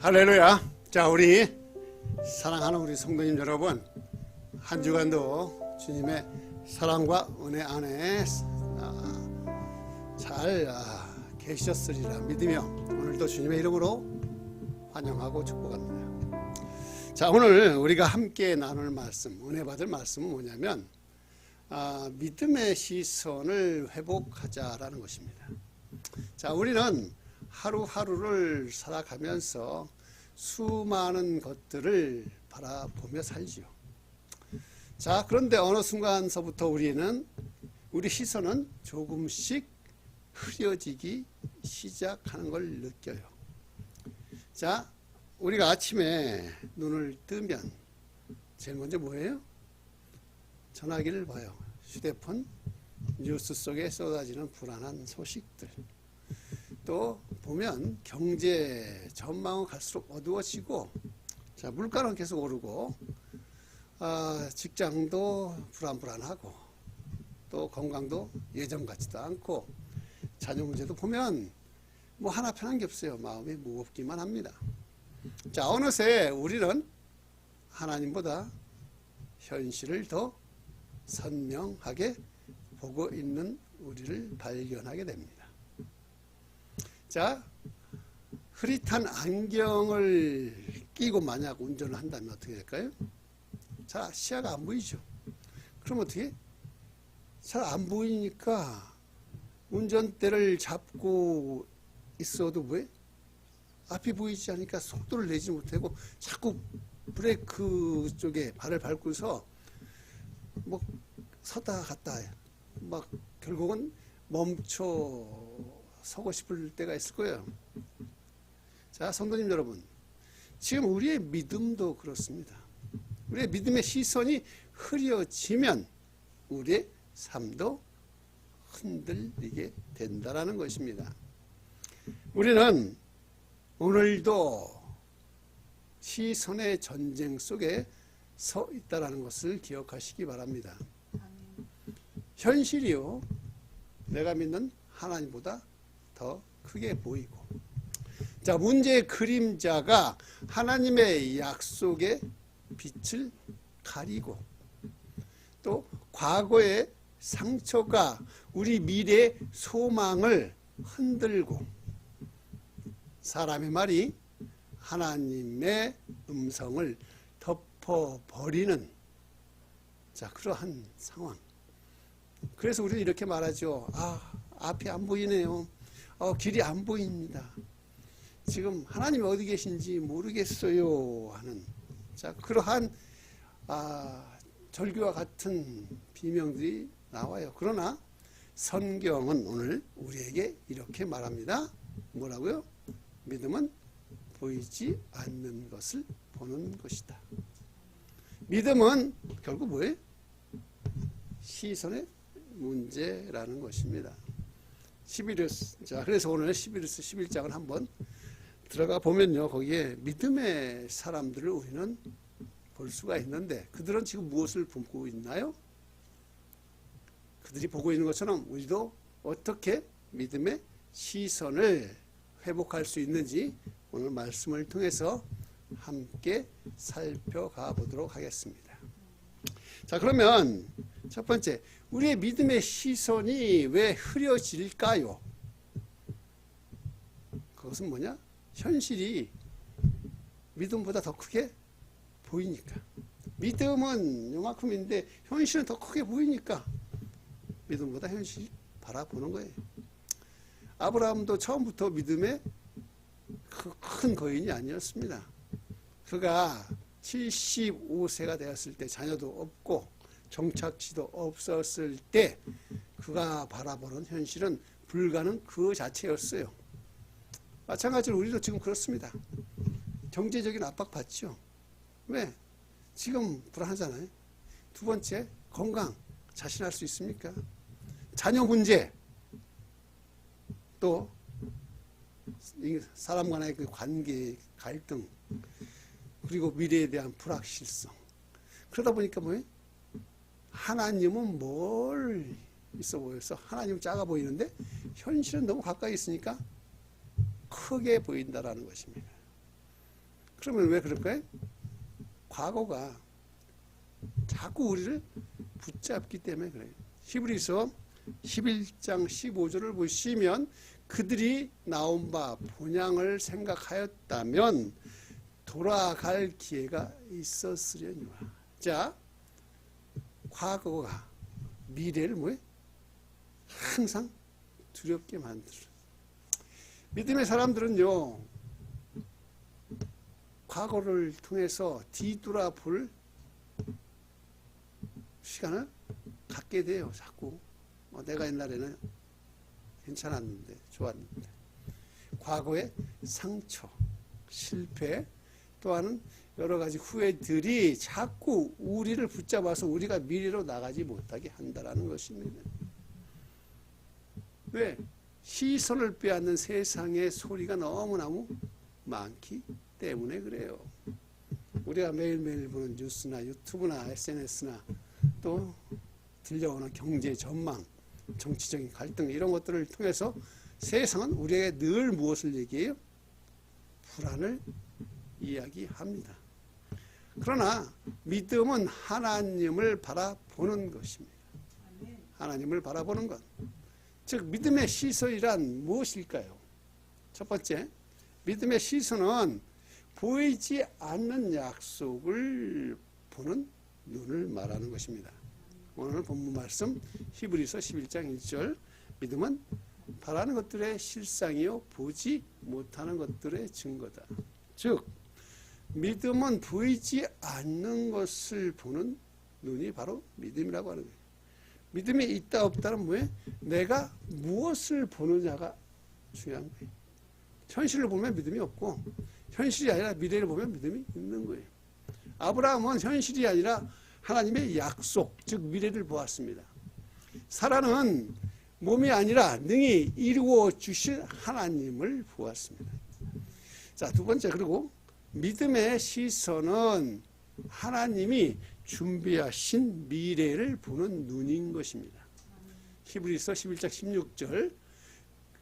할렐루야. 자, 우리 사랑하는 우리 성도님 여러분, 한 주간도 주님의 사랑과 은혜 안에 잘 계셨으리라 믿으며 오늘도 주님의 이름으로 환영하고 축복합니다. 자, 오늘 우리가 함께 나눌 말씀, 은혜 받을 말씀은 뭐냐면 믿음의 시선을 회복하자라는 것입니다. 자, 우리는 하루하루를 살아가면서 수많은 것들을 바라보며 살지요. 자, 그런데 어느 순간서부터 우리 시선은 조금씩 흐려지기 시작하는 걸 느껴요. 자, 우리가 아침에 눈을 뜨면 제일 먼저 뭐예요? 전화기를 봐요. 휴대폰, 뉴스 속에 쏟아지는 불안한 소식들. 또 보면 경제 전망은 갈수록 어두워지고, 자, 물가는 계속 오르고, 직장도 불안불안하고, 또 건강도 예전 같지도 않고, 자녀 문제도 보면 뭐 하나 편한 게 없어요. 마음이 무겁기만 합니다. 자, 어느새 우리는 하나님보다 현실을 더 선명하게 보고 있는 우리를 발견하게 됩니다. 자, 흐릿한 안경을 끼고 만약 운전을 한다면 어떻게 될까요? 잘 시야가 안 보이죠. 그럼 어떻게? 잘 안 보이니까 운전대를 잡고 있어도 왜? 앞이 보이지 않으니까 속도를 내지 못하고 자꾸 브레이크 쪽에 발을 밟고서 뭐 섰다 갔다 막 결국은 서고 싶을 때가 있을 거예요. 자, 성도님 여러분, 지금 우리의 믿음도 그렇습니다. 우리의 믿음의 시선이 흐려지면 우리의 삶도 흔들리게 된다라는 것입니다. 우리는 오늘도 시선의 전쟁 속에 서 있다라는 것을 기억하시기 바랍니다. 현실이요, 내가 믿는 하나님보다 더 크게 보이고, 자, 문제의 그림자가 하나님의 약속의 빛을 가리고, 또 과거의 상처가 우리 미래의 소망을 흔들고, 사람의 말이 하나님의 음성을 덮어버리는, 자, 그러한 상황. 그래서 우리는 이렇게 말하죠. 앞이 안 보이네요. 길이 안 보입니다. 지금 하나님이 어디 계신지 모르겠어요 하는, 자, 그러한 절규와 같은 비명들이 나와요. 그러나 성경은 오늘 우리에게 이렇게 말합니다. 뭐라고요? 믿음은 보이지 않는 것을 보는 것이다. 믿음은 결국 뭐예요? 시선의 문제라는 것입니다. 자, 그래서 오늘 11장을 한번 들어가 보면요, 거기에 믿음의 사람들을 우리는 볼 수가 있는데, 그들은 지금 무엇을 보고 있나요? 그들이 보고 있는 것처럼 우리도 어떻게 믿음의 시선을 회복할 수 있는지 오늘 말씀을 통해서 함께 살펴가 보도록 하겠습니다. 자, 그러면 첫 번째, 우리의 믿음의 시선이 왜 흐려질까요? 그것은 뭐냐? 현실이 믿음보다 더 크게 보이니까. 믿음은 요만큼인데 현실은 더 크게 보이니까 믿음보다 현실이 바라보는 거예요. 아브라함도 처음부터 믿음의 큰 거인이 아니었습니다. 그가 75세가 되었을 때, 자녀도 없고 정착지도 없었을 때 그가 바라보는 현실은 불가능 그 자체였어요. 마찬가지로 우리도 지금 그렇습니다. 경제적인 압박 받죠. 왜? 지금 불안하잖아요. 두 번째, 건강 자신할 수 있습니까? 자녀 문제, 또 사람 간의 그 관계 갈등, 그리고 미래에 대한 불확실성. 그러다 보니까 뭐예요? 하나님은 뭘 있어 보여서 하나님은 작아 보이는데 현실은 너무 가까이 있으니까 크게 보인다라는 것입니다. 그러면 왜 그럴까요? 과거가 자꾸 우리를 붙잡기 때문에 그래요. 히브리서 11장 15절을 보시면 그들이 나온 바 본향을 생각하였다면 돌아갈 기회가 있었으려니와. 자, 과거가 미래를 뭐해? 항상 두렵게 만들어. 믿음의 사람들은요, 과거를 통해서 뒤돌아볼 시간을 갖게 돼요. 자꾸 내가 옛날에는 괜찮았는데, 좋았는데, 과거의 상처, 실패, 또한 여러 가지 후회들이 자꾸 우리를 붙잡아서 우리가 미래로 나가지 못하게 한다는 것입니다. 왜? 시선을 빼앗는 세상의 소리가 너무너무 많기 때문에 그래요. 우리가 매일매일 보는 뉴스나 유튜브나 SNS나 또 들려오는 경제 전망, 정치적인 갈등 이런 것들을 통해서 세상은 우리에게 늘 무엇을 얘기해요? 불안을 이야기합니다. 그러나 믿음은 하나님을 바라보는 것입니다. 하나님을 바라보는 것. 즉 믿음의 시선이란 무엇일까요? 첫 번째, 믿음의 시선은 보이지 않는 약속을 보는 눈을 말하는 것입니다. 오늘 본문 말씀 히브리서 11장 1절, 믿음은 바라는 것들의 실상이요 보지 못하는 것들의 증거다. 즉 믿음은 보이지 않는 것을 보는 눈이 바로 믿음이라고 하는 거예요. 믿음이 있다 없다는 뭐예요? 내가 무엇을 보느냐가 중요한 거예요. 현실을 보면 믿음이 없고 현실이 아니라 미래를 보면 믿음이 있는 거예요. 아브라함은 현실이 아니라 하나님의 약속, 즉 미래를 보았습니다. 사라는 몸이 아니라 능히 이루어 주실 하나님을 보았습니다. 자, 두 번째, 그리고 믿음의 시선은 하나님이 준비하신 미래를 보는 눈인 것입니다. 히브리서 11장 16절,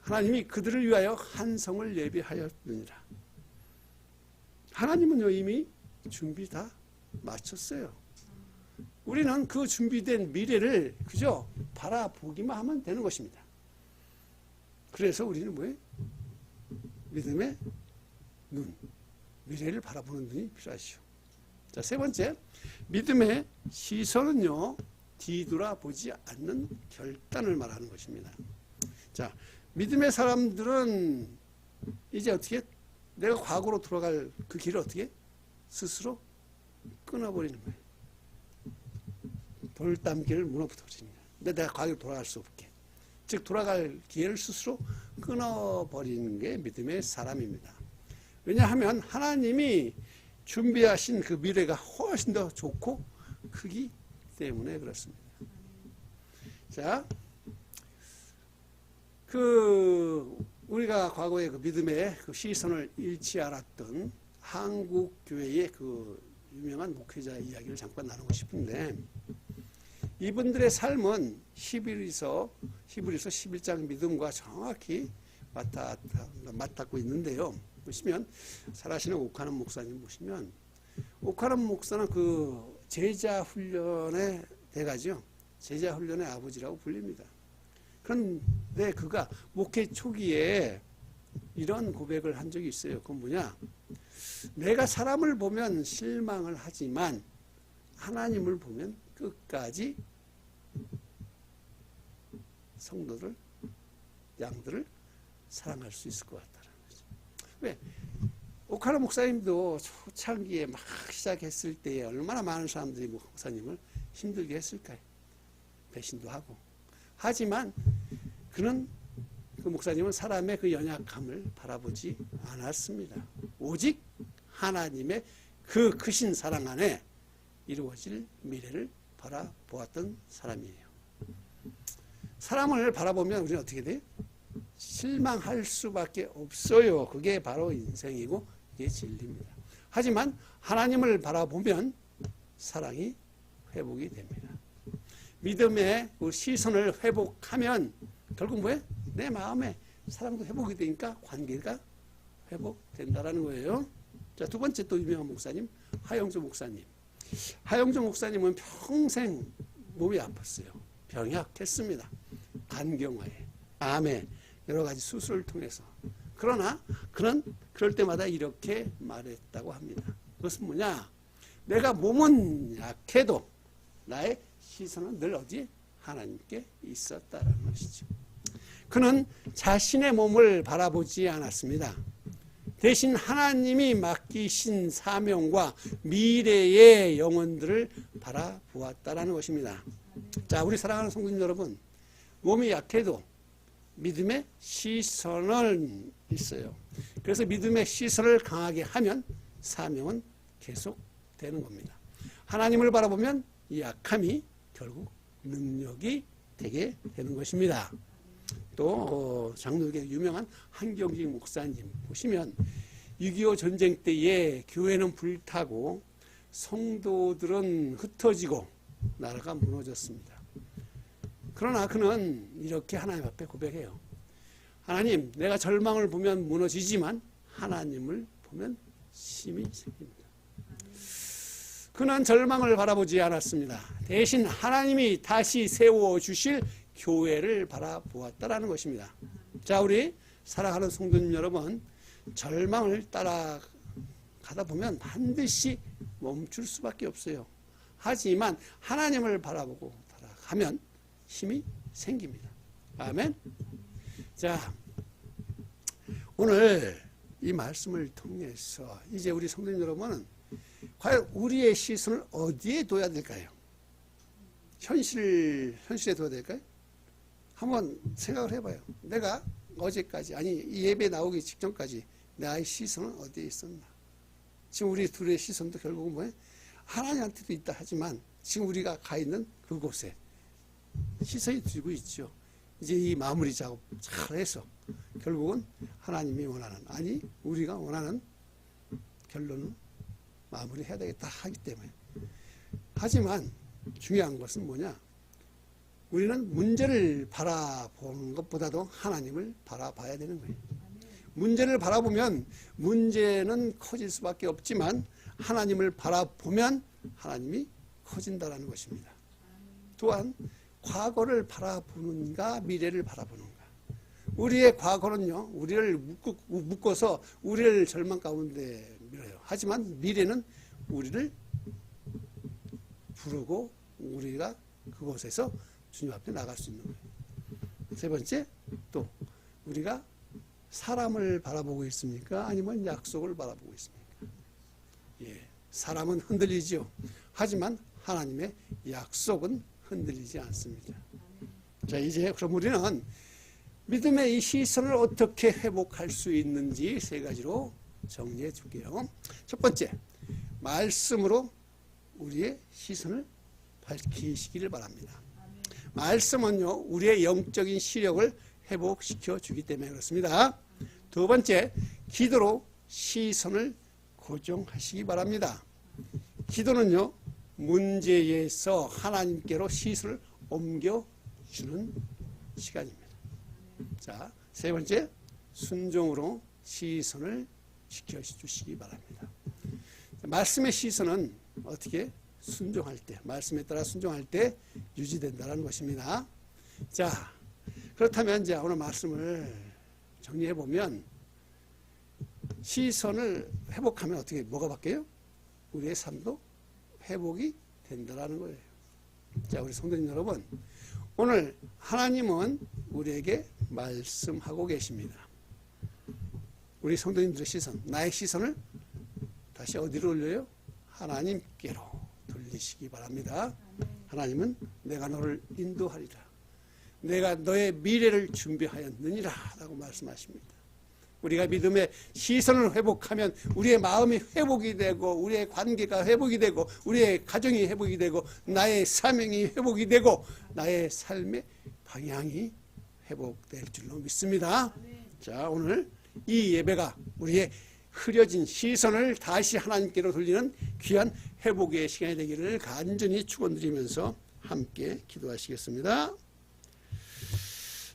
하나님이 그들을 위하여 한 성을 예비하였느니라. 하나님은요 이미 준비 다 마쳤어요. 우리는 그 준비된 미래를 그저 바라보기만 하면 되는 것입니다. 그래서 우리는 뭐예요? 믿음의 눈, 미래를 바라보는 눈이 필요하시오. 자, 세 번째, 믿음의 시선은요 뒤돌아보지 않는 결단을 말하는 것입니다. 자, 믿음의 사람들은 이제 어떻게 내가 과거로 돌아갈 그 길을 어떻게 스스로 끊어버리는 거예요. 돌담길을 무너뜨리는 거예요. 근데 내가 과거로 돌아갈 수 없게, 즉 돌아갈 기회를 스스로 끊어버리는 게 믿음의 사람입니다. 왜냐하면 하나님이 준비하신 그 미래가 훨씬 더 좋고 크기 때문에 그렇습니다. 자, 우리가 과거에 그 믿음의 그 시선을 잃지 않았던 한국 교회의 그 유명한 목회자 이야기를 잠깐 나누고 싶은데, 이분들의 삶은 히브리서 11장 믿음과 정확히 맞닿고 있는데요. 보시면 살아시는 오카는 목사님 보시면, 오카는 목사는 그 제자 훈련의 대가죠. 제자 훈련의 아버지라고 불립니다. 그런데 그가 목회 초기에 이런 고백을 한 적이 있어요. 그건 뭐냐? 내가 사람을 보면 실망을 하지만 하나님을 보면 끝까지 성도들, 양들을 사랑할 수 있을 것 같다는 거죠. 왜? 오카라 목사님도 초창기에 막 시작했을 때에 얼마나 많은 사람들이 목사님을 힘들게 했을까요? 배신도 하고. 하지만 그 목사님은 사람의 그 연약함을 바라보지 않았습니다. 오직 하나님의 그 크신 사랑 안에 이루어질 미래를 바라보았던 사람이에요. 사람을 바라보면 우리는 어떻게 돼요? 실망할 수밖에 없어요. 그게 바로 인생이고 그게 진리입니다. 하지만 하나님을 바라보면 사랑이 회복이 됩니다. 믿음의 그 시선을 회복하면 결국 뭐예요? 내 마음에 사랑도 회복이 되니까 관계가 회복된다라는 거예요. 자, 두 번째 또 유명한 목사님, 하영조 목사님. 하영조 목사님은 평생 몸이 아팠어요. 병약했습니다. 간경화에, 암에 여러 가지 수술을 통해서. 그러나 그는 그럴 때마다 이렇게 말했다고 합니다. 그것은 뭐냐? 내가 몸은 약해도 나의 시선은 늘 어디? 하나님께 있었다는 것이죠. 그는 자신의 몸을 바라보지 않았습니다. 대신 하나님이 맡기신 사명과 미래의 영혼들을 바라보았다는 것입니다. 자, 우리 사랑하는 성도님 여러분, 몸이 약해도 믿음의 시선은 있어요. 그래서 믿음의 시선을 강하게 하면 사명은 계속되는 겁니다. 하나님을 바라보면 이 약함이 결국 능력이 되게 되는 것입니다. 또 장로교계 유명한 한경직 목사님 보시면 6.25 전쟁 때에 교회는 불타고 성도들은 흩어지고 나라가 무너졌습니다. 그러나 그는 이렇게 하나님 앞에 고백해요. 하나님, 내가 절망을 보면 무너지지만 하나님을 보면 힘이 생깁니다. 그는 절망을 바라보지 않았습니다. 대신 하나님이 다시 세워주실 교회를 바라보았다라는 것입니다. 자, 우리 사랑하는 성도님 여러분, 절망을 따라가다 보면 반드시 멈출 수밖에 없어요. 하지만 하나님을 바라보고 따라가면 힘이 생깁니다. 아멘. 자, 오늘 이 말씀을 통해서 이제 우리 성도님 여러분은 과연 우리의 시선을 어디에 둬야 될까요? 현실에 둬야 될까요? 한번 생각을 해봐요. 내가 어제까지, 아니 이 예배 나오기 직전까지 나의 시선은 어디에 있었나? 지금 우리 둘의 시선도 결국은 뭐예요? 하나님한테도 있다 하지만 지금 우리가 가 있는 그곳에 시선이 두고 있죠. 이제 이 마무리 작업 잘해서 결국은 하나님이 원하는, 아니 우리가 원하는 결론은 마무리해야 되겠다 하기 때문에. 하지만 중요한 것은 뭐냐? 우리는 문제를 바라보는 것보다도 하나님을 바라봐야 되는 거예요. 문제를 바라보면 문제는 커질 수밖에 없지만 하나님을 바라보면 하나님이 커진다는 것입니다. 또한 과거를 바라보는가 미래를 바라보는가. 우리의 과거는요, 우리를 묶어서 우리를 절망 가운데 밀어요. 하지만 미래는 우리를 부르고 우리가 그곳에서 주님 앞에 나갈 수 있는 거예요. 세 번째, 또 우리가 사람을 바라보고 있습니까? 아니면 약속을 바라보고 있습니까? 예, 사람은 흔들리죠. 하지만 하나님의 약속은 흔들리지 않습니다. 자, 이제 그럼 우리는 믿음의 이 시선을 어떻게 회복할 수 있는지 세 가지로 정리해 줄게요. 첫 번째, 말씀으로 우리의 시선을 밝히시기를 바랍니다. 말씀은요, 우리의 영적인 시력을 회복시켜 주기 때문에 그렇습니다. 두 번째, 기도로 시선을 고정하시기 바랍니다. 기도는요, 문제에서 하나님께로 시선을 옮겨주는 시간입니다. 자, 세 번째, 순종으로 시선을 지켜주시기 바랍니다. 말씀의 시선은 어떻게 순종할 때, 말씀에 따라 순종할 때 유지된다는 것입니다. 자, 그렇다면 이제 오늘 말씀을 정리해 보면 시선을 회복하면 어떻게, 뭐가 바뀌어요? 우리의 삶도 회복이 된다는 거예요. 자, 우리 성도님 여러분, 오늘 하나님은 우리에게 말씀하고 계십니다. 우리 성도님들의 시선, 나의 시선을 다시 어디로 올려요? 하나님께로 돌리시기 바랍니다. 하나님은 내가 너를 인도하리라. 내가 너의 미래를 준비하였느니라 라고 말씀하십니다. 우리가 믿음의 시선을 회복하면 우리의 마음이 회복이 되고 우리의 관계가 회복이 되고 우리의 가정이 회복이 되고 나의 사명이 회복이 되고 나의 삶의 방향이 회복될 줄로 믿습니다. 자, 오늘 이 예배가 우리의 흐려진 시선을 다시 하나님께로 돌리는 귀한 회복의 시간이 되기를 간절히 축원드리면서 함께 기도하시겠습니다.